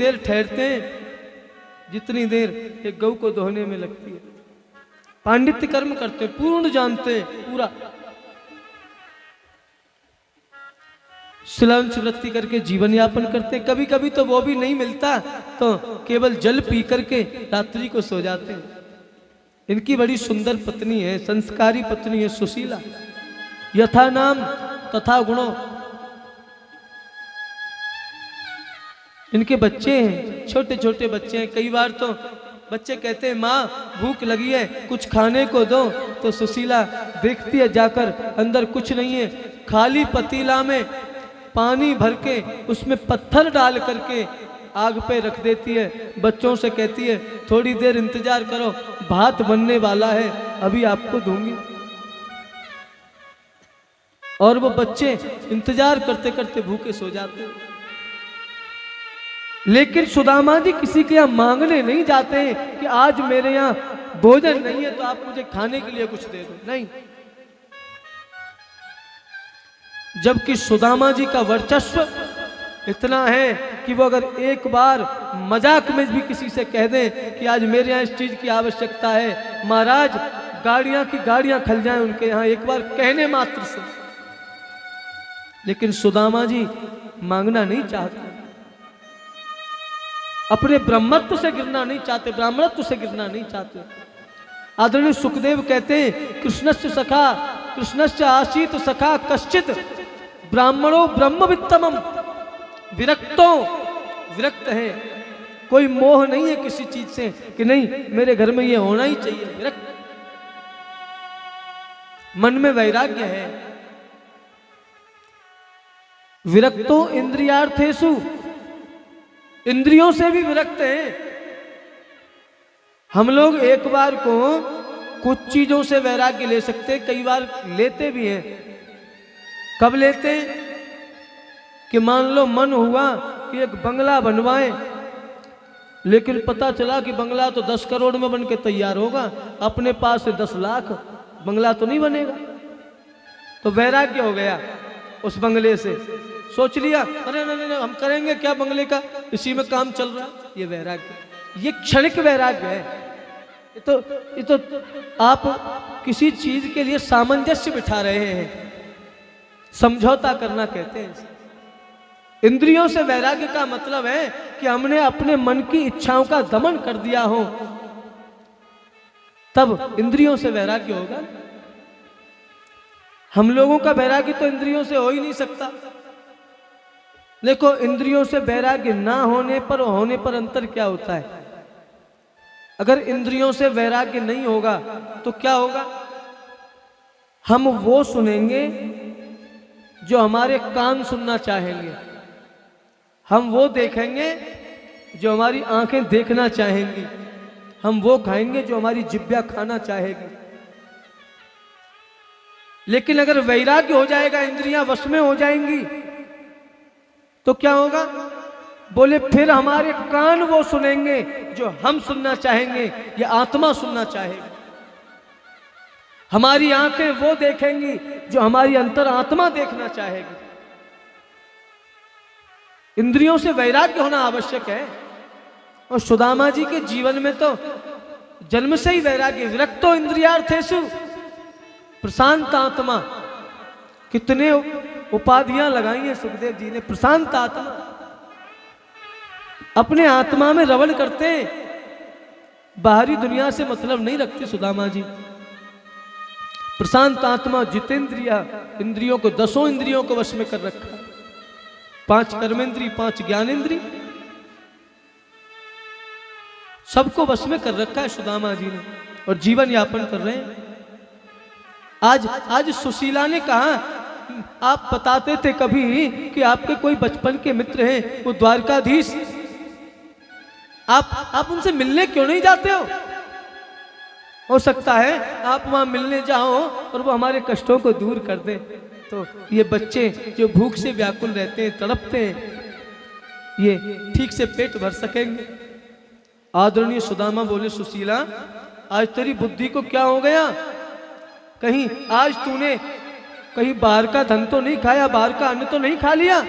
देर ठहरते हैं जितनी देर एक गऊ को दोहने में लगती है। पांडित्य कर्म करते हैं, पूर्ण जानते हैं पूरा। शिलांश वृत्ति करके जीवन यापन करते हैं। कभी कभी तो वो भी नहीं मिलता तो केवल जल पी करके रात्रि को सो जाते हैं। इनकी बड़ी सुंदर पत्नी है, संस्कारी पत्नी है, सुशीला। यथा नाम तथा गुणों। इनके बच्चे हैं, छोटे छोटे बच्चे हैं। कई बार तो बच्चे कहते हैं माँ भूख लगी है कुछ खाने को दो, तो सुशीला देखती है जाकर अंदर कुछ नहीं है, खाली पतीला में पानी भर के उसमें पत्थर डाल करके आग पे रख देती है। बच्चों से कहती है थोड़ी देर इंतजार करो, भात बनने वाला है, अभी आपको दूंगी। और वो बच्चे इंतजार करते करते भूखे सो जाते हैं। लेकिन सुदामा जी किसी के यहाँ मांगने नहीं जाते हैं कि आज मेरे यहाँ भोजन नहीं है तो आप मुझे खाने के लिए कुछ दे दो, नहीं। जबकि सुदामा जी का वर्चस्व इतना है कि वो अगर एक बार मजाक में भी किसी से कह दें कि आज मेरे यहाँ इस चीज की आवश्यकता है, महाराज गाड़ियां की गाड़ियां खल जाएं उनके यहाँ, एक बार कहने मात्र से। लेकिन सुदामा जी मांगना नहीं चाहते, अपने ब्रह्मत्व से गिरना नहीं चाहते, ब्राह्मणत्व से गिरना नहीं चाहते। आदरणीय सुखदेव कहते हैं कृष्णस्य सखा कृष्णस्य आसीत सखा कश्चित ब्राह्मणों ब्रह्मवित्तमम। विरक्तों विरक्त है, कोई मोह नहीं है किसी चीज से कि नहीं मेरे घर में ये होना ही चाहिए। विरक्त, मन में वैराग्य है। विरक्तो इंद्रियार्थेषु, इंद्रियों से भी विरक्त हैं। हम लोग एक बार को कुछ चीजों से वैराग्य ले सकते, कई बार लेते भी हैं। कब लेते हैं कि मान लो मन हुआ कि एक बंगला बनवाएं, लेकिन पता चला कि बंगला तो 10 करोड़ में बन के तैयार होगा, अपने पास से 10 लाख, बंगला तो नहीं बनेगा। तो वैराग्य हो गया उस बंगले से। सोच लिया अरे नहीं हम करेंगे क्या बंगले का, इसी में काम चल रहा है। ये वैराग्य, ये क्षणिक वैराग्य है। ये तो आप किसी चीज के लिए सामंजस्य बिठा रहे हैं, समझौता करना कहते हैं। इंद्रियों से वैराग्य का मतलब है कि हमने अपने मन की इच्छाओं का दमन कर दिया हो, तब इंद्रियों से वैराग्य होगा। हम लोगों का वैराग्य तो इंद्रियों से हो ही नहीं सकता। देखो इंद्रियों से वैराग्य ना होने पर होने पर अंतर क्या होता है। अगर इंद्रियों से वैराग्य नहीं होगा तो क्या होगा, हम वो सुनेंगे जो हमारे कान सुनना चाहेंगे, हम वो देखेंगे जो हमारी आंखें देखना चाहेंगी, हम वो खाएंगे जो हमारी जिह्वा खाना चाहेगी। लेकिन अगर वैराग्य हो जाएगा, इंद्रियां वश में हो जाएंगी, तो क्या होगा, बोले फिर हमारे कान वो सुनेंगे जो हम सुनना चाहेंगे या आत्मा सुनना चाहेगी। हमारी आंखें वो देखेंगी जो हमारी अंतर आत्मा देखना चाहेगी। इंद्रियों से वैराग्य होना आवश्यक है। और सुदामा जी के जीवन में तो जन्म से ही वैराग्य। विरक्तो इंद्रियार्थेषु प्रशांत आत्मा, कितने उपाधियां लगाई हैं सुखदेव जी ने। प्रशांत आत्मा, अपने आत्मा में रवण करते हैं, बाहरी दुनिया से मतलब नहीं रखते सुदामा जी। प्रशांत आत्मा, जितेंद्रिया, इंद्रियों को 10 इंद्रियों को वश में कर रखा, 5 कर्मेंद्री, 5 ज्ञानेंद्री, सबको वश में कर रखा है सुदामा जी ने, और जीवन यापन कर रहे हैं। आज सुशीला ने कहा, आप बताते थे कभी कि आपके कोई बचपन के मित्र हैं वो द्वारकाधीश, आप उनसे मिलने क्यों नहीं जाते हो सकता है आप वहां मिलने जाओ और वो हमारे कष्टों को दूर कर दे, तो ये बच्चे जो भूख से व्याकुल रहते हैं, तड़पते हैं, ये ठीक से पेट भर सकेंगे। आदरणीय सुदामा बोले, सुशीला आज तेरी बुद्धि को क्या हो गया, कहीं आज तूने कहीं बाहर का धन तो नहीं खाया, बाहर का अन्न तो नहीं खा लिया,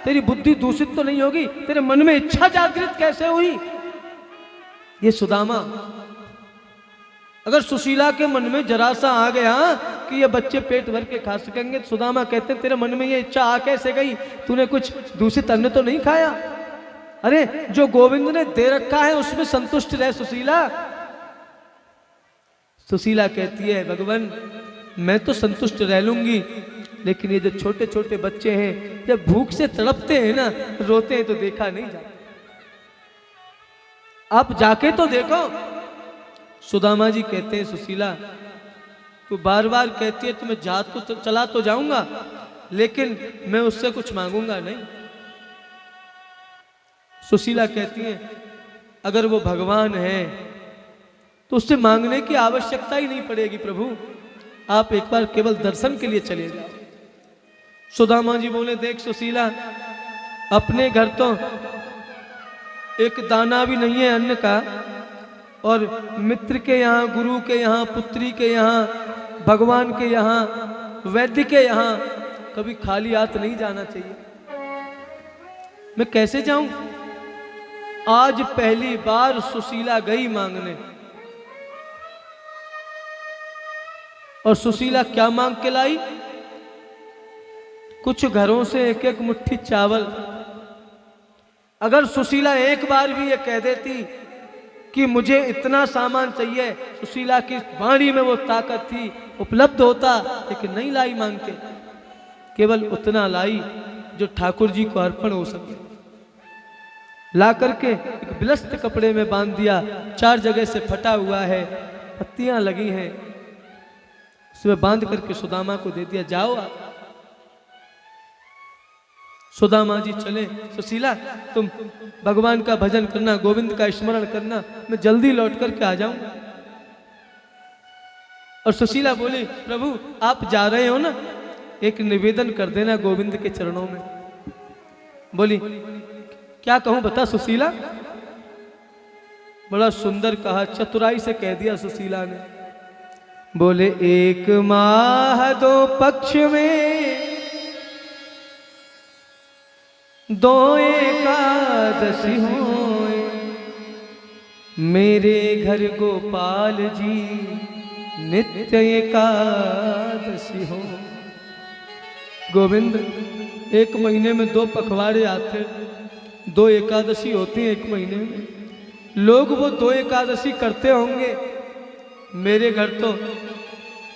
तेरी बुद्धि दूषित तो नहीं होगी? तेरे मन में इच्छा जागृत कैसे हुई? ये सुदामा, अगर सुशीला के मन में जरा सा आ गया कि ये बच्चे पेट भर के खा सकेंगे, तो सुदामा कहते तेरे मन में ये इच्छा आ कैसे गई? तूने कुछ दूषित अन्न तो नहीं खाया? अरे जो गोविंद ने दे रखा है उसमें संतुष्ट रह सुशीला। सुशीला कहती है भगवान मैं तो संतुष्ट रह लूंगी, लेकिन ये जो छोटे छोटे बच्चे हैं जब भूख से तड़पते हैं ना, रोते हैं तो देखा नहीं जाता। आप जाके तो देखो। सुदामा जी कहते हैं सुशीला तू बार बार कहती है तो मैं जा तो चला तो जाऊंगा, लेकिन मैं उससे कुछ मांगूंगा नहीं। सुशीला कहती है अगर वो भगवान है तो उससे मांगने की आवश्यकता ही नहीं पड़ेगी प्रभु, आप एक बार केवल दर्शन के लिए चले जाओ। सुदामा जी बोले देख सुशीला, अपने घर तो एक दाना भी नहीं है अन्न का, और मित्र के यहाँ, गुरु के यहाँ, पुत्री के यहाँ, भगवान के यहाँ, वैद्य के यहाँ कभी खाली हाथ नहीं जाना चाहिए। मैं कैसे जाऊं? आज पहली बार सुशीला गई मांगने, और सुशीला क्या मांग के लाई? कुछ घरों से एक एक मुट्ठी चावल। अगर सुशीला एक बार भी ये कह देती कि मुझे इतना सामान चाहिए, सुशीला की वाणी में वो ताकत थी, उपलब्ध होता, लेकिन नहीं लाई मांग के, केवल उतना लाई जो ठाकुर जी को अर्पण हो सके। ला करके एक बिलस्त कपड़े में बांध दिया, 4 जगह से फटा हुआ है, पत्तियां लगी हैं, उसमें बांध करके सुदामा को दे दिया, जाओ आप। सुदामा जी चले, सुशीला तुम भगवान का भजन करना, गोविंद का स्मरण करना, मैं जल्दी लौट करके आ जाऊं। और सुशीला बोली प्रभु आप जा रहे हो ना, एक निवेदन कर देना गोविंद के चरणों में। बोली क्या कहूं बता सुशीला? बड़ा सुंदर कहा, चतुराई से कह दिया सुशीला ने। बोले एक माह 2 पक्ष में 2 एकादशी होए, मेरे घर गोपाल जी नित्य एकादशी हो। गोविंद 1 महीने में 2 पखवाड़े आते, 2 एकादशी होती हैं 1 महीने में। लोग वो 2 एकादशी करते होंगे, मेरे घर तो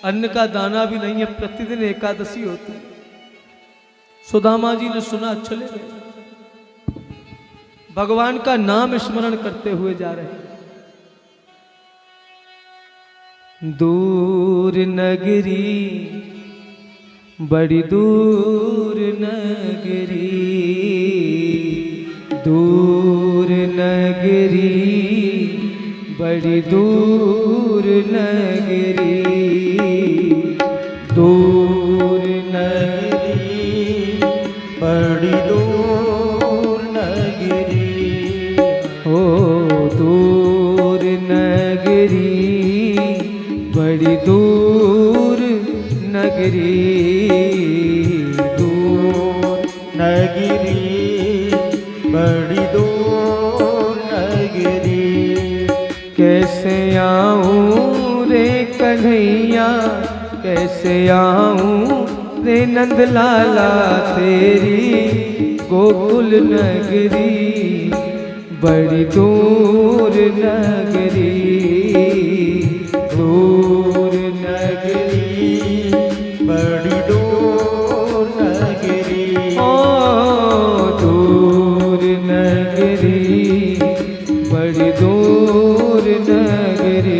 अन्न का दाना भी नहीं है, प्रतिदिन एकादशी होती है। सुदामा जी ने सुना, चले गए, भगवान का नाम स्मरण करते हुए जा रहे हैं। दूर नगरी, बड़ी दूर नगरी, दूर नगरी, बड़ी दूर नगरी, दूर नगरी, बड़ी दूर नगरी, हो दूर नगरी, बड़ी दूर नगरी, दूर नगरी, बड़ी दूर नगरी। कैसे आऊं रे कन्हैया, कैसे आऊं रे नंदलाला तेरी गोकुल नगरी, बड़ी दूर नगरी, दूर नगरी, बड़ी दूर नगरी, ओ दूर नगरी, बड़ी दूर नगरी।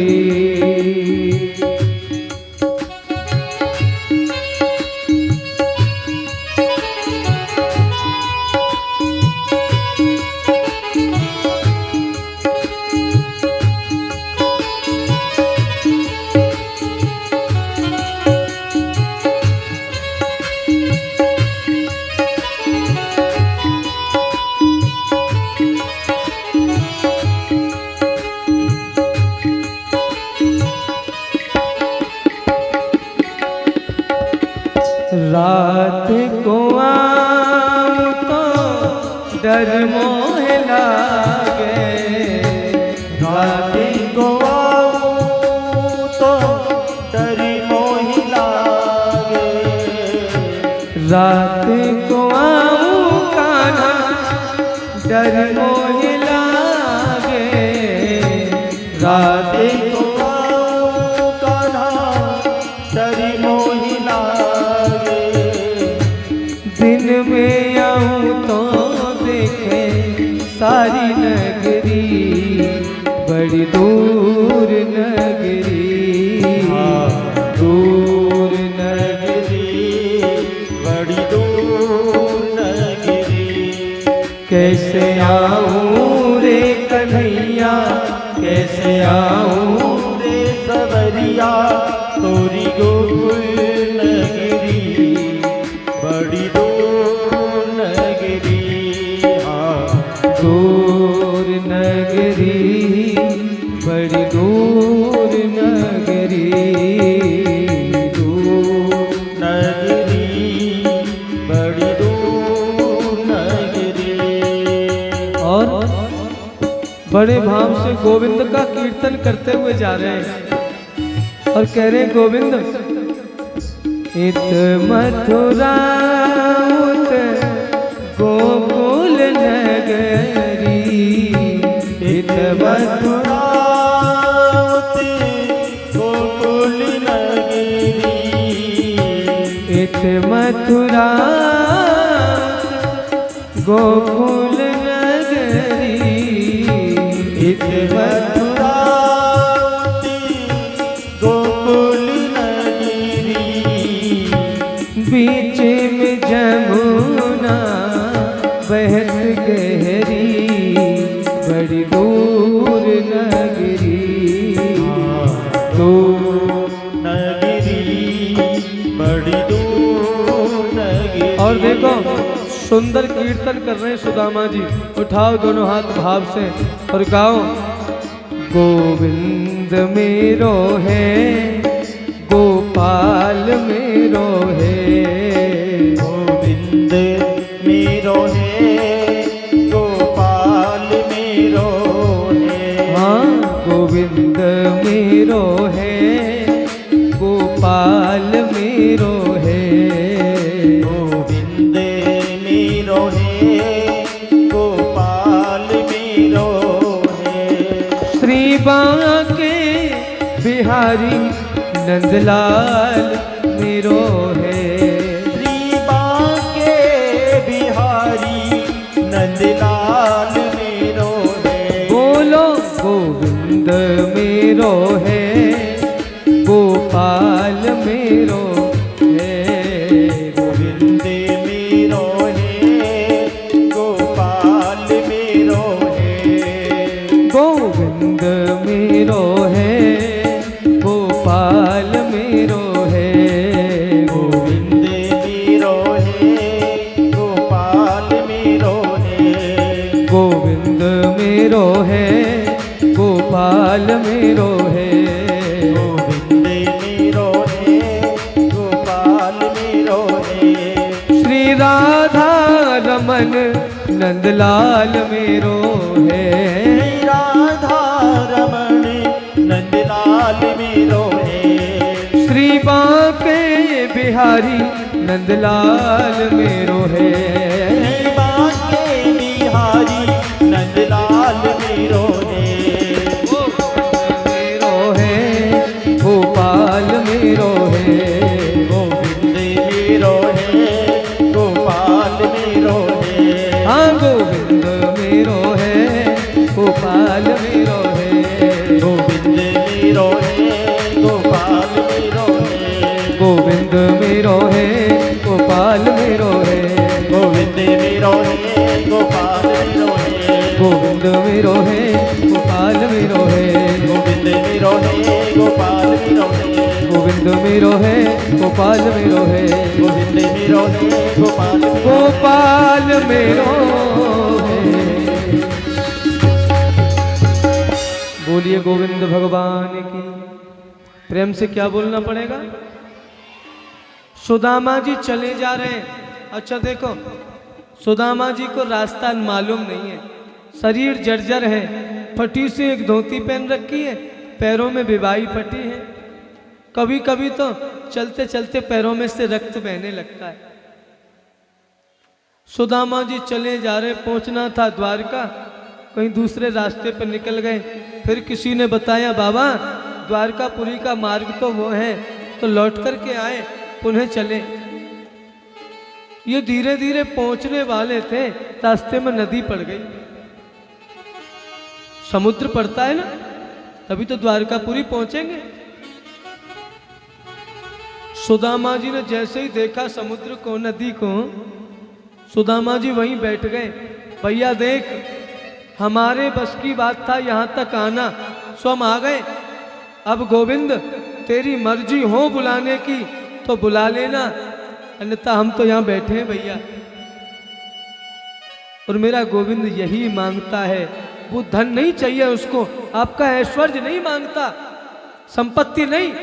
रात को आऊं कान्हा डर मोहे लागे, रात को आऊं कान्हा डर मोहि लागे, दिन में आऊं तो देखे सारी नगरी, बड़ी दूर नगरी, दूर नगरी, बड़ी दूर नगरी। कैसे आऊं रे कन्हैया, कैसे आऊं रे सवरिया, तोरी गोकुल नगरी, बड़ी दूर नगरी। दूर नगरी, बड़ी दूर नगरी, दूर नगरी, बड़ी दूर नगरी। और बड़े भाव से गोविंद का कीर्तन करते हुए जा रहे हैं और कह रहे हैं गोविंद इत मथुरा उत गोकुल नगरी, इत मथुरा गोकुल नगरी, इत मथुरा गोकुल नगरी, इत मथुरा गोकुल नगरी। बीच में जमुना बहत गहरी, बड़ी दूर नगरी, दूर नगरी, बड़ी दूर नगरी। और देखो सुंदर कीर्तन कर रहे हैं सुदामा जी। उठाओ दोनों हाथ भाव से और गाओ। गोविंद मेरो है, गोपाल मेरो है, गोविंद मेरो है, गोपाल मेरो है। हाँ गोविंद मेरो है, गोपाल मेरो है, गोविंद मेरो है, गोपाल मेरो है। श्री बांके बिहारी नंदलाल मेरो है, श्री बांके बिहारी नंदलाल मेरो है। बोलो गोविंद मेरो है, गोपाल मेरो है, गोविंद मेरो है, गोपाल मेरो है। गोविंद मेरो है, गोपाल मेरो है, गोविंद मेरो है, गोपाल मेरो है। गोविंद मेरो है, गोपाल मेरो है, गोविंद मेरो है, गोपाल मेरो है। श्री राधा रमन नंदलाल मेरो है, राधा रमण नंदलाल मेरो है। श्री बांके बिहारी नंदलाल मेरो है, बांके बिहारी नंदलाल मेरो है। मेरो है, गोपाल मेरो है, गोविंद मेरो है, गोपाल मेरो है। हाँ गोविंद मेरो है, गोपाल मेरो है, गोविंद मेरो है, गोपाल मेरो है। गोविंद मेरो है, गोपाल मेरो है, गोविंद मेरो है, गोपाल मेरो है। गोविंद मेरो है, गोपाल मेरो है, गोविंद मेरो है, गोपाल मेरो है। गोविंद मेरो है, गोपाल मेरो है, गोविंद मेरो है, गोपाल गोपाल मेरो है। बोलिए गोविंद भगवान की। प्रेम से क्या बोलना पड़ेगा? सुदामा जी चले जा रहे हैं। अच्छा देखो, सुदामा जी को रास्ता मालूम नहीं है, शरीर जर्जर है, फटी सी एक धोती पहन रखी है, पैरों में बिबाई फटी है, कभी कभी तो चलते चलते पैरों में से रक्त बहने लगता है। सुदामा जी चले जा रहे, पहुंचना था द्वारका, कहीं दूसरे रास्ते पर निकल गए। फिर किसी ने बताया बाबा द्वारकापुरी का मार्ग तो वो है, तो लौट करके आए, पुनः चले। ये धीरे धीरे पहुंचने वाले थे, रास्ते में नदी पड़ गई। समुद्र पड़ता है ना, तभी तो द्वारकापुरी पहुंचेंगे। सुदामा जी ने जैसे ही देखा समुद्र को, नदी को, सुदामा जी वहीं बैठ गए। भैया देख, हमारे बस की बात था यहाँ तक आना, सो हम आ गए। अब गोविंद तेरी मर्जी हो बुलाने की तो बुला लेना, अन्यथा हम तो यहाँ बैठे हैं भैया। और मेरा गोविंद यही मांगता है, वो धन नहीं चाहिए उसको, आपका ऐश्वर्य नहीं मांगता, संपत्ति नहीं।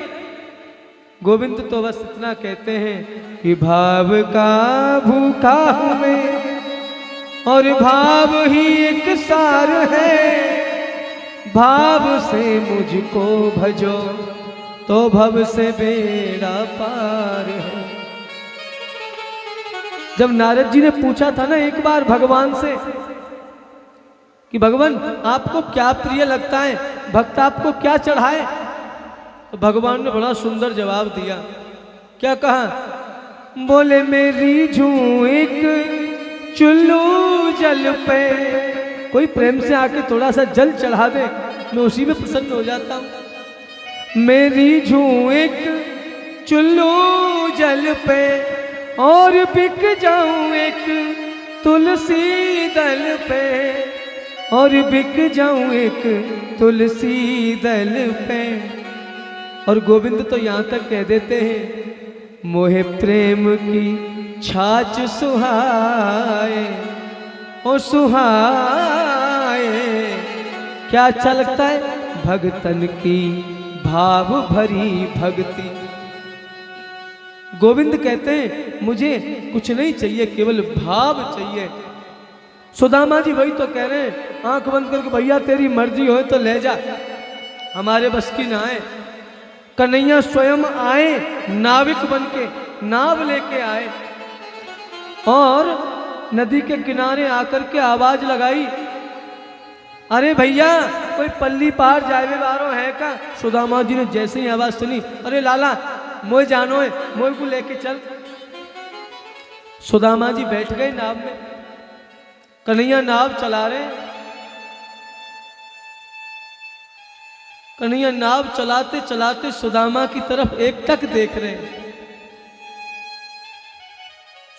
गोविंद तो बस इतना कहते हैं कि भाव का भूखा हूं मैं और भाव ही एक सार है, भाव से मुझको भजो तो भव से बेड़ा पार है। जब नारद जी ने पूछा था ना एक बार भगवान से कि भगवान आपको क्या प्रिय लगता है, भक्त आपको क्या चढ़ाए, तो भगवान ने बड़ा सुंदर जवाब दिया। क्या कहा? बोले मेरी जू एक चुल्लू जल पे, कोई प्रेम से आके थोड़ा सा जल चढ़ा दे, मैं उसी में प्रसन्न हो जाता हूं। मेरी जू एक चुल्लू जल पे और बिक जाऊं एक तुलसी दल पे, और बिक जाऊं एक तुलसी दल पे। और गोविंद तो यहाँ तक कह देते हैं, मोहे प्रेम की छाछ सुहाए ओ सुहाए। क्या अच्छा लगता है? भगतन की भाव भरी भक्ति। गोविंद कहते हैं मुझे कुछ नहीं चाहिए, केवल भाव चाहिए। सुदामा जी वही तो कह रहे हैं, आंख बंद करके भैया तेरी मर्जी हो तो ले जा, हमारे बस की ना है। कन्हैया स्वयं आए नाविक बनके, नाव लेके आए और नदी के किनारे आकर के आवाज लगाई, अरे भैया कोई पल्ली पार जावे वारो है का? सुदामा जी ने जैसे ही आवाज सुनी, अरे लाला मोय जानो है, मोय को लेके चल। सुदामा जी बैठ गए नाव में, कन्हैया नाव चला रहे। कन्हैया नाव चलाते चलाते सुदामा की तरफ एकटक देख रहे हैं।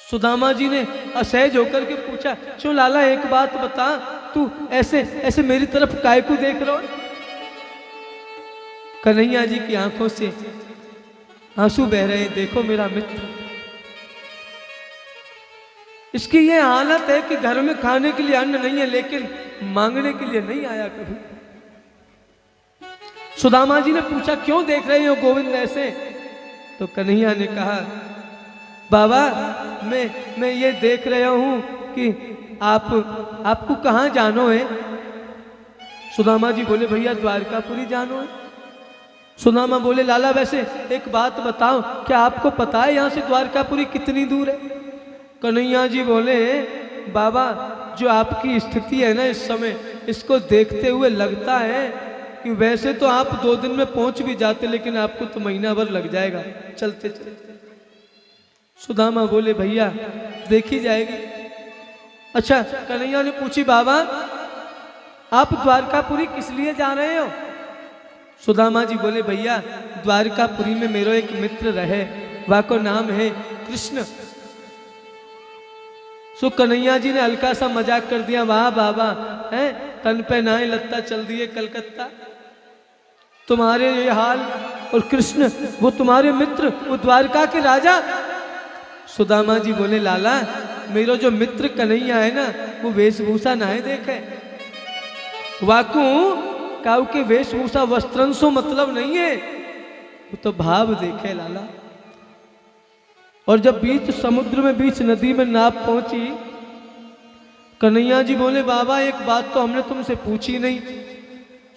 सुदामा जी ने असहज होकर के पूछा, क्यों लाला एक बात बता, तू ऐसे ऐसे मेरी तरफ काय को देख रहा हो? कन्हैया जी की आंखों से आंसू बह रहे हैं। देखो मेरा मित्र, इसकी ये हालत है कि घर में खाने के लिए अन्न नहीं है, लेकिन मांगने के लिए नहीं आया कभी। सुदामा जी ने पूछा, क्यों देख रहे हो गोविंद ऐसे? तो कन्हैया ने कहा, बाबा मैं ये देख रहा हूं कि आपको कहाँ जानो है? सुदामा जी बोले, भैया द्वारकापुरी जानो है। सुदामा बोले, लाला वैसे एक बात बताओ, क्या आपको पता है यहाँ से द्वारकापुरी कितनी दूर है? कन्हैया जी बोले, बाबा जो आपकी स्थिति है ना इस समय, इसको देखते हुए लगता है कि वैसे तो आप 2 दिन में पहुंच भी जाते, लेकिन आपको तो महीना भर लग जाएगा चलते चलते। सुदामा बोले, भैया देखी जाएगी। अच्छा, कन्हैया ने पूछी, बाबा आप द्वारकापुरी किस लिए जा रहे हो? सुदामा जी बोले, भैया द्वारकापुरी में मेरा एक मित्र रहे, वाको नाम है कृष्ण। सो कन्हैया जी ने हल्का सा मजाक कर दिया, वाह बाबा है, तन पे नाए लत्ता चल दिए कलकत्ता, तुम्हारे ये हाल, और कृष्ण वो तुम्हारे मित्र, वो द्वारका के राजा। सुदामा जी बोले, लाला मेरा जो मित्र कन्हैया है ना, वो वेशभूषा नाए देखे, वाकू काऊ के वेशभूषा वस्त्रन सो मतलब नहीं है, वो तो भाव देखे लाला। और जब बीच समुद्र में, बीच नदी में नाव पहुंची, कन्हैया जी बोले, बाबा एक बात तो हमने तुमसे पूछी नहीं।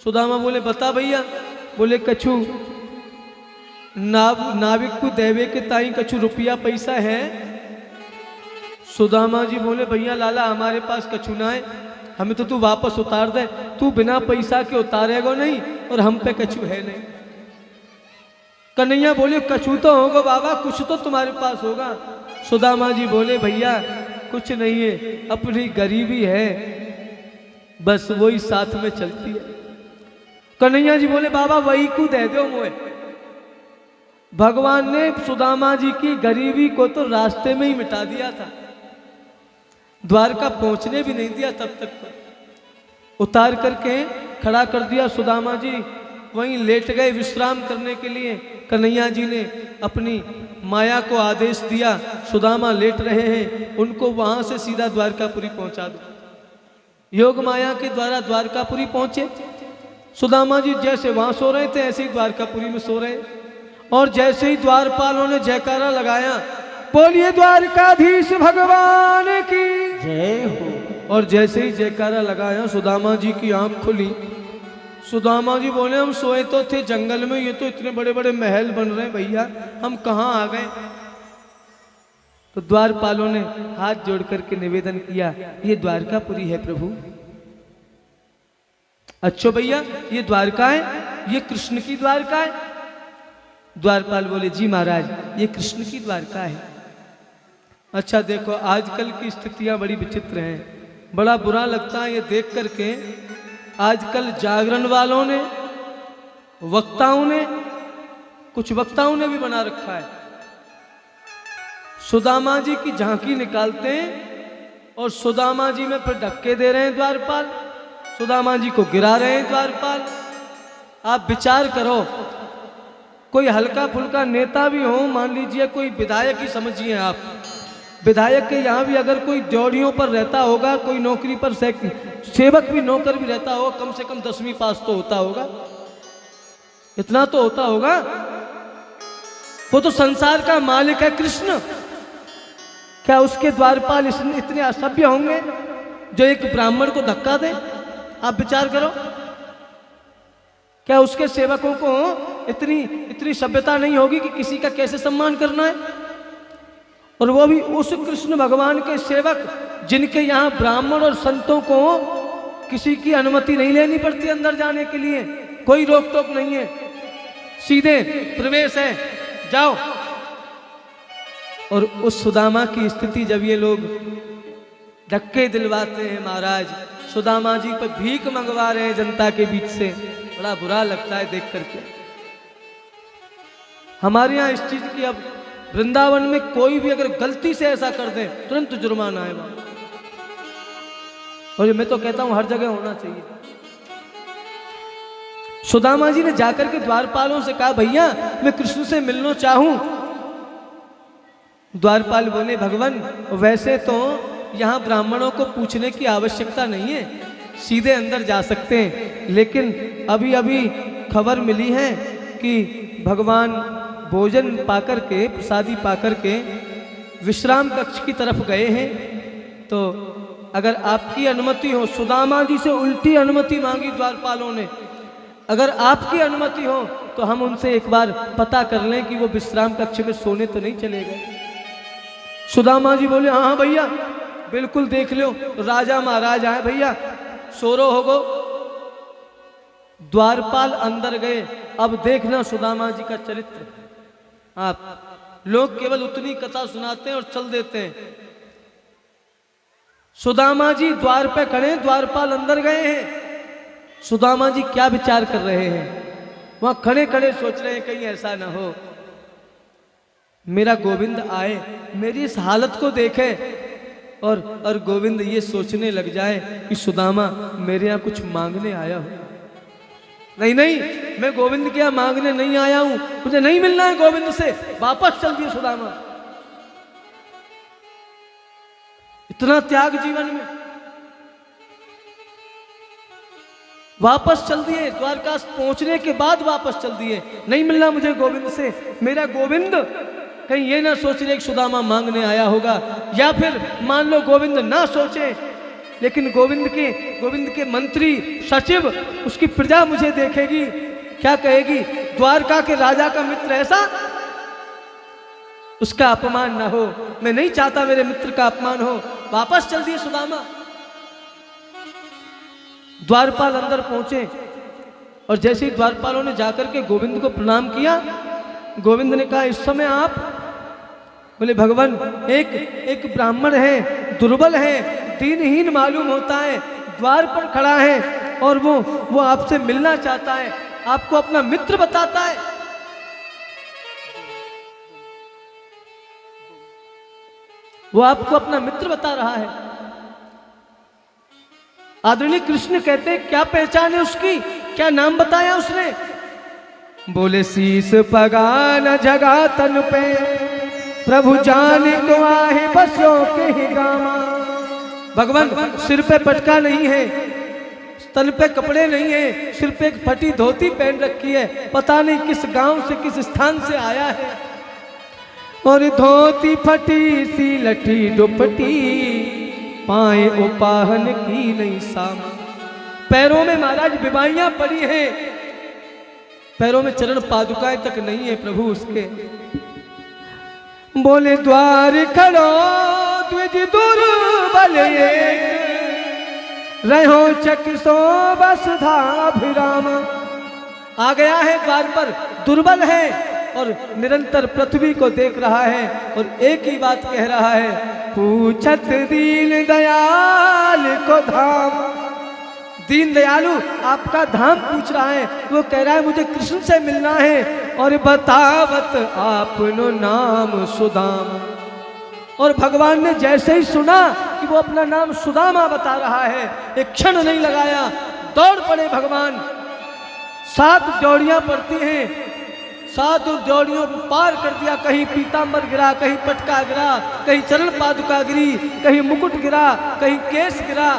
सुदामा बोले, बता भैया। बोले, कछु नाविक को देवे के ताई कछु रुपया पैसा है? सुदामा जी बोले भैया लाला हमारे पास कछु ना है, हमें तो तू वापस उतार दे, तू बिना पैसा के उतारेगा नहीं और हम पे कछु है नहीं। कन्हैया बोले कछु तो होगा बाबा, कुछ तो तुम्हारे पास होगा। सुदामा जी बोले भैया कुछ नहीं है, अपनी गरीबी है, बस वही साथ में चलती है। कन्हैया जी बोले बाबा वही को दे दो मुझे। भगवान ने सुदामा जी की गरीबी को तो रास्ते में ही मिटा दिया था, द्वारका पहुंचने भी नहीं दिया, तब तक तो उतार करके खड़ा कर दिया। सुदामा जी वहीं लेट गए विश्राम करने के लिए। कन्हैया जी ने अपनी माया को आदेश दिया, सुदामा लेट रहे हैं, उनको वहां से सीधा द्वारकापुरी पहुंचा दो। योग माया के द्वारा द्वारकापुरी पहुंचे। सुदामा जी जैसे वहां सो रहे थे ऐसे ही द्वारकापुरी में सो रहे, और जैसे ही द्वारपालों ने जयकारा लगाया, बोलिए द्वारकाधीश भगवान की जय हो। और जैसे ही जयकारा लगाया सुदामा जी की आंख खुली। सुदामा जी बोले हम सोए तो थे जंगल में, ये तो इतने बड़े बड़े महल बन रहे हैं भैया, हम कहाँ आ गए। तो द्वारपालों ने हाथ जोड़ करके निवेदन किया, ये द्वारकापुरी है प्रभु। अच्छा भैया ये द्वारका है, ये कृष्ण की द्वारका है। द्वारपाल बोले जी महाराज ये कृष्ण की द्वारका है। अच्छा देखो आजकल की स्थितियां बड़ी विचित्र हैं, बड़ा बुरा लगता है ये देख करके। आजकल जागरण वालों ने, वक्ताओं ने, कुछ वक्ताओं ने भी बना रखा है, सुदामा जी की झांकी निकालते हैं और सुदामा जी में फिर धक्के दे रहे हैं द्वारपाल, सुदामा जी को गिरा रहे हैं द्वारपाल। आप विचार करो, कोई हल्का फुल्का नेता भी हो, मान लीजिए कोई विधायक ही समझिए आप, विधायक के यहाँ भी अगर कोई ड्योढ़ियों पर रहता होगा, कोई नौकरी पर सेवक भी नौकर भी रहता हो, कम से कम 10वीं पास तो होता होगा, इतना तो होता होगा। वो तो संसार का मालिक है कृष्ण, क्या उसके द्वारपाल इतने असभ्य होंगे जो एक ब्राह्मण को धक्का दे? आप विचार करो, क्या उसके सेवकों को इतनी सभ्यता नहीं होगी कि किसी का कैसे सम्मान करना है? और वो भी उस कृष्ण भगवान के सेवक जिनके यहाँ ब्राह्मण और संतों को किसी की अनुमति नहीं लेनी पड़ती अंदर जाने के लिए, कोई रोक टोक नहीं है, सीधे प्रवेश है, जाओ। और उस सुदामा की स्थिति जब ये लोग धक्के दिलवाते हैं महाराज, सुदामा जी पर भीख मंगवा रहे हैं जनता के बीच से, बड़ा बुरा लगता है देख करके। हमारे यहाँ इस चीज की, अब वृंदावन में कोई भी अगर गलती से ऐसा कर दे तुरंत जुर्माना है वहां, और मैं तो कहता हूं हर जगह होना चाहिए। सुदामा जी ने जाकर के द्वारपालों से कहा भैया मैं कृष्ण से मिलना चाहूं। द्वारपाल बोले भगवान वैसे तो यहाँ ब्राह्मणों को पूछने की आवश्यकता नहीं है, सीधे अंदर जा सकते हैं, लेकिन अभी अभी खबर मिली है कि भगवान भोजन पाकर के, प्रसादी पाकर के विश्राम कक्ष की तरफ गए हैं, तो अगर आपकी अनुमति हो, सुदामा जी से उल्टी अनुमति मांगी द्वारपालों ने, अगर आपकी अनुमति हो तो हम उनसे एक बार पता कर लें कि वो विश्राम कक्ष में सोने तो नहीं चले गए। सुदामा जी बोले हाँ भैया बिल्कुल देख लो, राजा महाराज आए भैया, सोरो होगो। द्वारपाल अंदर गए। अब देखना सुदामा जी का चरित्र, आप लोग केवल उतनी कथा सुनाते हैं और चल देते हैं। सुदामा जी द्वार पे खड़े, द्वारपाल अंदर गए हैं। सुदामा जी क्या विचार कर रहे हैं, वहां खड़े खड़े सोच रहे हैं कहीं ऐसा ना हो मेरा गोविंद आए, मेरी इस हालत को देखे और गोविंद ये सोचने लग जाए कि सुदामा मेरे यहाँ कुछ मांगने आया हो। नहीं नहीं, मैं गोविंद के यहाँ मांगने नहीं आया हूं, मुझे नहीं मिलना है गोविंद से, वापस चल दिए सुदामा। इतना त्याग जीवन में, वापस चल दिए। द्वारका पहुंचने के बाद वापस चल दिए, नहीं मिलना मुझे गोविंद से, मेरा गोविंद कहीं ये ना सोच रहे कि सुदामा मांगने आया होगा, या फिर मान लो गोविंद ना सोचे लेकिन गोविंद के मंत्री सचिव, उसकी प्रजा मुझे देखेगी, क्या कहेगी, द्वारका के राजा का मित्र ऐसा। उसका अपमान ना हो, मैं नहीं चाहता मेरे मित्र का अपमान हो। वापस चल दिए सुदामा। द्वारपाल अंदर पहुंचे और जैसे ही द्वारपालों ने जाकर के गोविंद को प्रणाम किया, गोविंद ने कहा इस समय आप, बोले भगवान एक ब्राह्मण है, दुर्बल है, दीनहीन मालूम होता है, द्वार पर खड़ा है और वो आपसे मिलना चाहता है, आपको अपना मित्र बताता है। वो आपको अपना मित्र बता रहा है। आदरणीय कृष्ण कहते हैं क्या पहचान है उसकी, क्या नाम बताया उसने? बोले शीस पगा न जगा तन पे, प्रभु जाने को आहे बसों के ही गामा। भगवान सिर पे पटका नहीं है, तन पे कपड़े नहीं है, सिर पे एक फटी धोती पहन रखी है, पता नहीं किस गांव से किस स्थान से आया है। और धोती फटी सी लठी दुपटी, पाए उपाहन की नहीं साम। पैरों में महाराज बिबाइयां पड़ी हैं, पैरों में चरण पादुकाएं तक नहीं है प्रभु उसके। बोले द्वार खड़ो द्विज दुर्बल रहो चकिसो बस धाभिराम। आ गया है द्वार पर, दुर्बल है और निरंतर पृथ्वी को देख रहा है और एक ही बात कह रहा है, पूछत दीन दयाल को धाम। दीन दयालु आपका धाम पूछ रहा है, वो कह रहा है मुझे कृष्ण से मिलना है और बतावत आपनो नाम सुदाम। और भगवान ने जैसे ही सुना कि वो अपना नाम सुदामा बता रहा है, एक क्षण नहीं लगाया, दौड़ पड़े भगवान। 7 जोड़ियां पड़ती हैं, 7 जोड़ियों को पार कर दिया। कहीं पीतांबर गिरा, कहीं पटका गिरा, कहीं चरण पादुका गिरी, कहीं मुकुट गिरा, कहीं केस गिरा।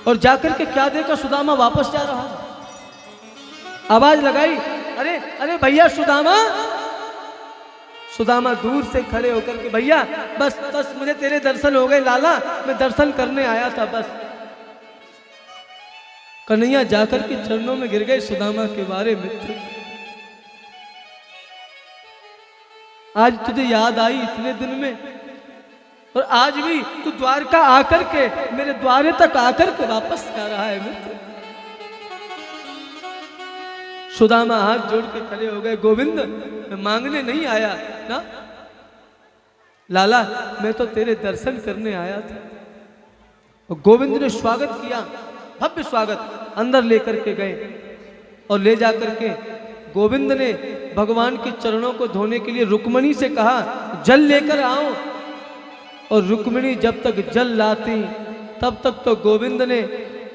और जाकर के क्या देखा, सुदामा वापस जा रहा। आवाज लगाई, अरे अरे भैया सुदामा। सुदामा दूर से खड़े होकर के, भैया बस बस मुझे तेरे दर्शन हो गए लाला, मैं दर्शन करने आया था बस। कन्हैया जाकर के चरणों में गिर गए सुदामा के बारे मित्र। आज तुझे याद आई इतने दिन में, और आज भी तू द्वारका आकर के, मेरे द्वारे तक आकर के वापस जा रहा है मित्र। सुदामा हाथ जोड़ के खड़े हो गए, गोविंद मैं मांगने नहीं आया ना लाला, मैं तो तेरे दर्शन करने आया था। और गोविंद ने स्वागत किया, भव्य स्वागत। अंदर लेकर के गए और ले जाकर के गोविंद ने भगवान के चरणों को धोने के लिए रुक्मणी से कहा जल लेकर आओ। और रुक्मिणी जब तक जल लाती तब तक तो गोविंद ने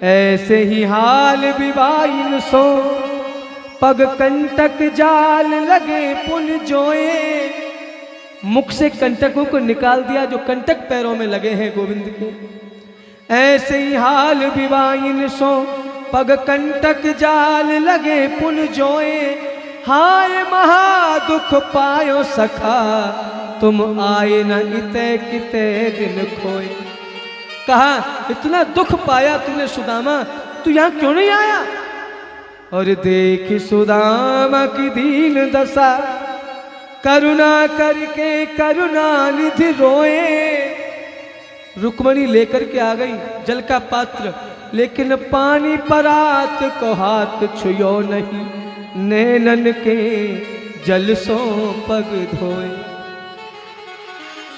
ऐसे ही हाल विवाहिन सो, पग कंटक जाल लगे पुल जोए। मुख से कंटकों को निकाल दिया जो कंटक पैरों में लगे हैं गोविंद के। ऐसे ही हाल विवाहिन सो, पग कंटक जाल लगे पुल जोए। हाय महा दुख पायो सखा, तुम आए न इते किते दिन खोए। कहा इतना दुख पाया तूने सुदामा, तू यहाँ क्यों नहीं आया? और देख सुदामा की दीन दशा, करुणा करके करुणा निधि रोए। रुक्मणी लेकर के आ गई जल का पात्र, लेकिन पानी परात को हाथ छुयो नहीं, नैनन के जल सो पग धोए।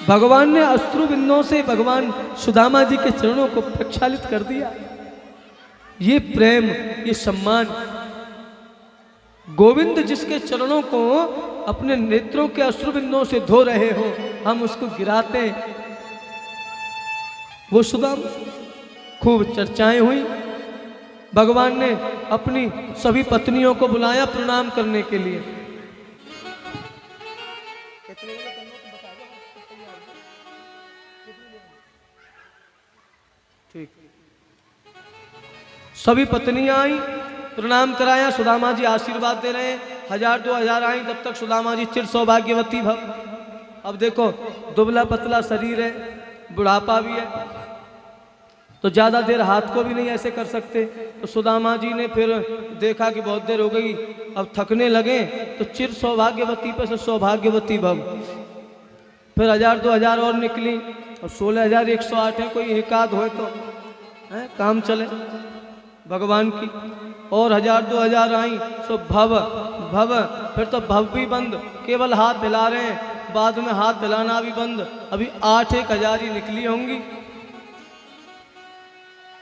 भगवान ने अश्रु बिंदुओं से भगवान सुदामा जी के चरणों को प्रक्षालित कर दिया। ये प्रेम, ये सम्मान, गोविंद जिसके चरणों को अपने नेत्रों के अश्रु बिंदुओं से धो रहे हो, हम उसको गिराते हैं। वो सुदामा, खूब चर्चाएं हुई। भगवान ने अपनी सभी पत्नियों को बुलाया प्रणाम करने के लिए। ठीक, सभी पत्नियां आई, प्रणाम कराया। सुदामा जी आशीर्वाद दे रहे हैं। 1000-2000 आई, तब तक सुदामा जी चिर सौभाग्यवती भव। अब देखो दुबला पतला शरीर है, बुढ़ापा भी है, तो ज़्यादा देर हाथ को भी नहीं ऐसे कर सकते। तो सुदामा जी ने फिर देखा कि बहुत देर हो गई, अब थकने लगे, तो चिर सौभाग्यवती पे से सौभाग्यवती भव, फिर 1000-2000 और निकली, और 16,108 है, कोई एक आध हो तो है काम चले भगवान की। और 1000-2000 आई, सो भव भव, फिर तो भव भी बंद, केवल हाथ हिला रहे हैं, बाद में हाथ हिलाना भी बंद, अभी 8-1000 ही निकली होंगी।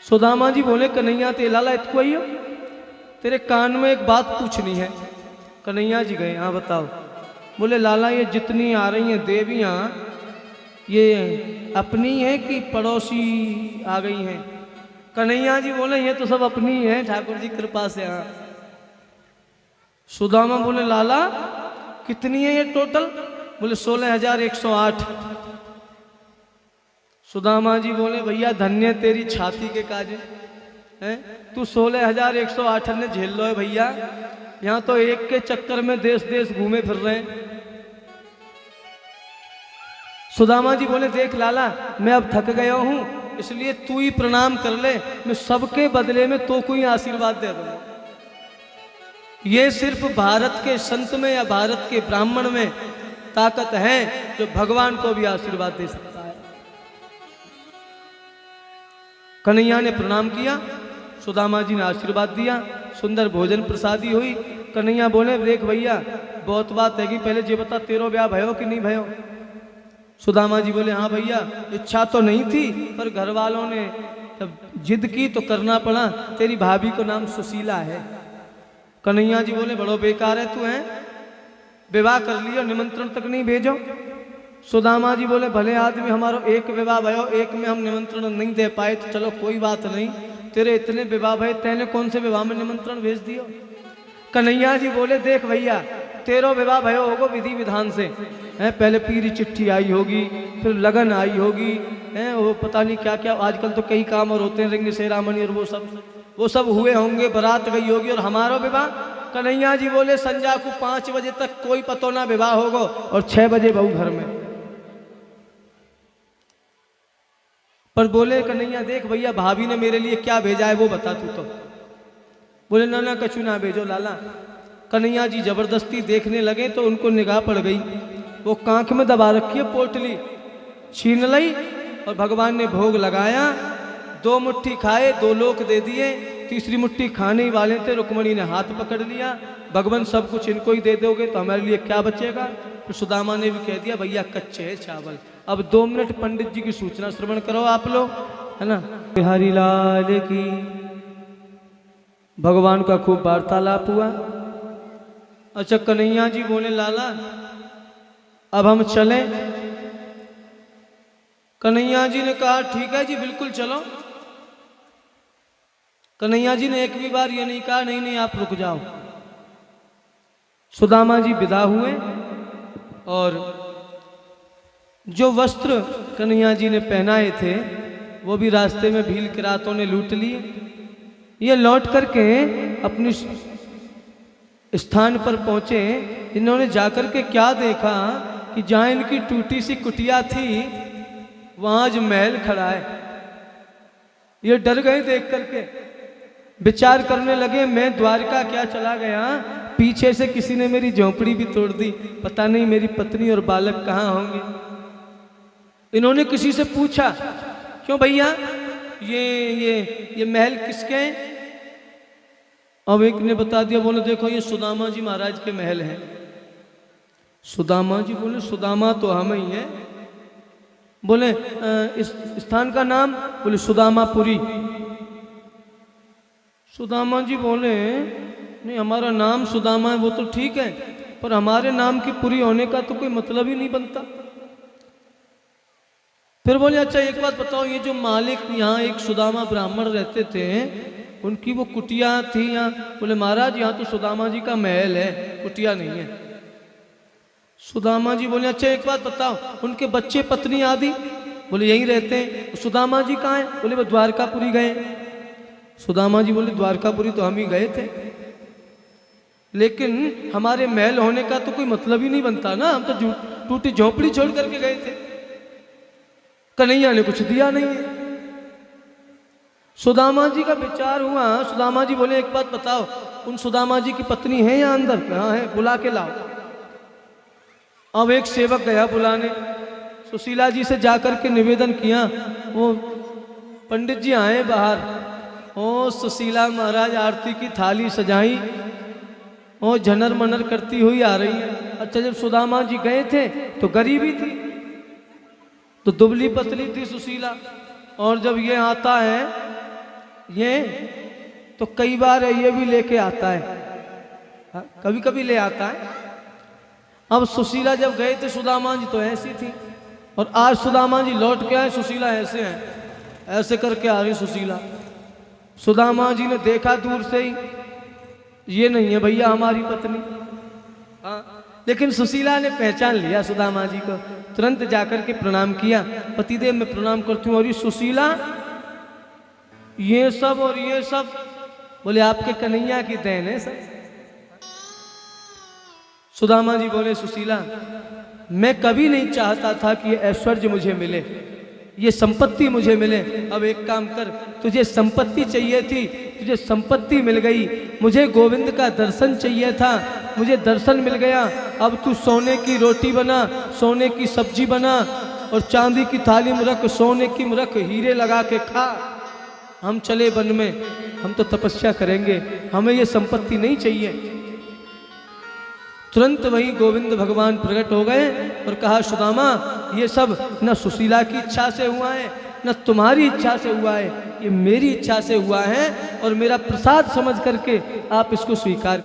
सुदामा जी बोले कन्हैया ते लाला इतको ही हो, तेरे कान में एक बात पूछनी है। कन्हैया जी गए, हाँ बताओ। बोले लाला ये जितनी आ रही हैं देवियाँ, ये अपनी हैं कि पड़ोसी आ गई हैं? कन्हैया जी बोले ये तो सब अपनी हैं ठाकुर जी कृपा से। हाँ। सुदामा बोले लाला कितनी है ये टोटल? बोले 16,108। सुदामा जी बोले भैया धन्य तेरी छाती के काजे हैं, तू 16,108 ने झेल लो है भैया, यहाँ तो एक के चक्कर में देश देश घूमे फिर रहे हैं। सुदामा जी बोले देख लाला मैं अब थक गया हूँ, इसलिए तू ही प्रणाम कर ले, मैं सबके बदले में तो कोई आशीर्वाद दे दूंगा। ये सिर्फ भारत के संत में या भारत के ब्राह्मण में ताकत है जो भगवान को भी आशीर्वाद दे सकता है। कन्हैया ने प्रणाम किया, सुदामा जी ने आशीर्वाद दिया, सुंदर भोजन प्रसादी हुई। कन्हैया बोले देख भैया बहुत बात है कि पहले ये बता तेरो ब्याह भयो कि नहीं भयो? सुदामा जी बोले हाँ भैया इच्छा तो नहीं थी, पर घर वालों ने जब जिद की तो करना पड़ा, तेरी भाभी को नाम सुशीला है। कन्हैया जी बोले बड़ो बेकार है तू, है विवाह कर लियो निमंत्रण तक नहीं भेजो। सुदामा जी बोले भले आदमी हमारो एक विवाह भयो, एक में हम निमंत्रण नहीं दे पाए तो चलो कोई बात नहीं, तेरे इतने विवाह भय तेने कौन से विवाह में निमंत्रण भेज दियो? कन्हैया जी बोले देख भैया तेरो विवाह भयो होगो विधि विधान से, है पहले पीरी चिट्ठी आई होगी, फिर लगन आई होगी, है वो पता नहीं क्या क्या, आजकल तो कई काम और होते हैं, रिंग सेरामनी और वो सब हुए होंगे, बारात गई होगी, और हमारो विवाह। कन्हैया जी बोले संजा को 5 बजे तक कोई पतो ना विवाह होगो, और 6 बजे बहू घर में। पर बोले कन्हैया देख भैया भाभी ने मेरे लिए क्या भेजा है वो बता तू तो। बोले ना ना कछु ना भेजो लाला। कन्हैया जी जबरदस्ती देखने लगे तो उनको निगाह पड़ गई, वो कांख में दबा रखी है पोटली, छीन ली और भगवान ने भोग लगाया, 2 मुट्ठी खाए, 2 लोक दे दिए, तीसरी मुट्ठी खाने ही वाले थे, रुक्मणी ने हाथ पकड़ लिया, भगवान सब कुछ इनको ही दे दोगे तो हमारे लिए क्या बचेगा? फिर सुदामा ने भी कह दिया भैया कच्चे है चावल। अब 2 मिनट पंडित जी की सूचना श्रवण करो आप लोग, है ना। बिहारी लाल की भगवान का खूब वार्तालाप हुआ। अच्छा कन्हैया जी बोले लाला अब हम चलें? कन्हैया जी ने कहा ठीक है जी बिल्कुल चलो। कन्हैया जी ने एक भी बार ये नहीं कहा नहीं नहीं आप रुक जाओ। सुदामा जी विदा हुए और जो वस्त्र कन्हैया जी ने पहनाए थे वो भी रास्ते में भील किरातों ने लूट लिए। ये लौट करके अपने स्थान पर पहुंचे, इन्होंने जाकर के क्या देखा कि जहां इनकी टूटी सी कुटिया थी वहां आज महल खड़ा है। ये डर गए देख करके, विचार करने लगे मैं द्वारका क्या चला गया, पीछे से किसी ने मेरी झोंपड़ी भी तोड़ दी, पता नहीं मेरी पत्नी और बालक कहाँ होंगे। इन्होंने किसी से पूछा क्यों भैया ये महल किसके हैं? अब एक ने बता दिया, बोले देखो ये सुदामा जी महाराज के महल हैं। सुदामा जी बोले सुदामा तो हम ही हैं। बोले इस स्थान का नाम? बोले सुदामापुरी। सुदामा जी बोले नहीं हमारा नाम सुदामा है वो तो ठीक है, पर हमारे नाम की पुरी होने का तो कोई मतलब ही नहीं बनता। फिर बोले अच्छा एक बात बताओ, ये जो मालिक यहाँ एक सुदामा ब्राह्मण रहते थे उनकी वो कुटिया थी यहाँ? बोले महाराज यहाँ तो सुदामा जी का महल है, कुटिया नहीं है। सुदामा जी बोले अच्छा एक बात बताओ, उनके बच्चे पत्नी आदि? बोले यहीं रहते हैं। सुदामा जी कहाँ हैं? बोले वो द्वारकापुरी गए। सुदामा जी बोले द्वारकापुरी तो हम ही गए थे, लेकिन हमारे महल होने का तो कोई मतलब ही नहीं बनता ना, हम तो टूटी झोंपड़ी छोड़ करके गए थे। कन्हैया ने कुछ दिया नहीं है। सुदामा जी का विचार हुआ। सुदामा जी बोले एक बात बताओ, उन सुदामा जी की पत्नी है या अंदर? कहाँ है, बुला के लाओ। अब एक सेवक गया बुलाने, सुशीला जी से जाकर के निवेदन किया। वो पंडित जी आए बाहर, ओ सुशीला महाराज आरती की थाली सजाई, ओ झनर मनर करती हुई आ रही है। अच्छा, जब सुदामा जी गए थे तो गरीबी थी, तो दुबली पतली थी सुशीला, और जब ये आता है ये, तो कई बार ये भी लेके आता है, कभी कभी ले आता है। अब सुशीला जब गए थे सुदामा जी तो ऐसी थी, और आज सुदामा जी लौट के आए, सुशीला ऐसे है, ऐसे करके आ रही सुशीला। सुदामा जी ने देखा दूर से ही, ये नहीं है भैया हमारी पत्नी। हाँ, लेकिन सुशीला ने पहचान लिया सुदामा जी को, तुरंत जाकर के प्रणाम किया। पतिदेव मैं प्रणाम करती हूँ। और ये सुशीला ये सब और ये सब, बोले आपके कन्हैया की देन है सब। सुदामा जी बोले सुशीला मैं कभी नहीं चाहता था कि ये ऐश्वर्य मुझे मिले, ये संपत्ति मुझे मिले। अब एक काम कर, तुझे संपत्ति चाहिए थी, तुझे संपत्ति मिल गई। मुझे गोविंद का दर्शन चाहिए था, मुझे दर्शन मिल गया। अब तू सोने की रोटी बना, सोने की सब्जी बना, और चांदी की थाली में रख, सोने की में रख, हीरे लगा के खा। हम चले वन में, हम तो तपस्या करेंगे, हमें ये संपत्ति नहीं चाहिए। तुरंत वही गोविंद भगवान प्रकट हो गए और कहा सुदामा ये सब न सुशीला की इच्छा से हुआ है, न तुम्हारी इच्छा से हुआ है, ये मेरी इच्छा से हुआ है, और मेरा प्रसाद समझ करके आप इसको स्वीकार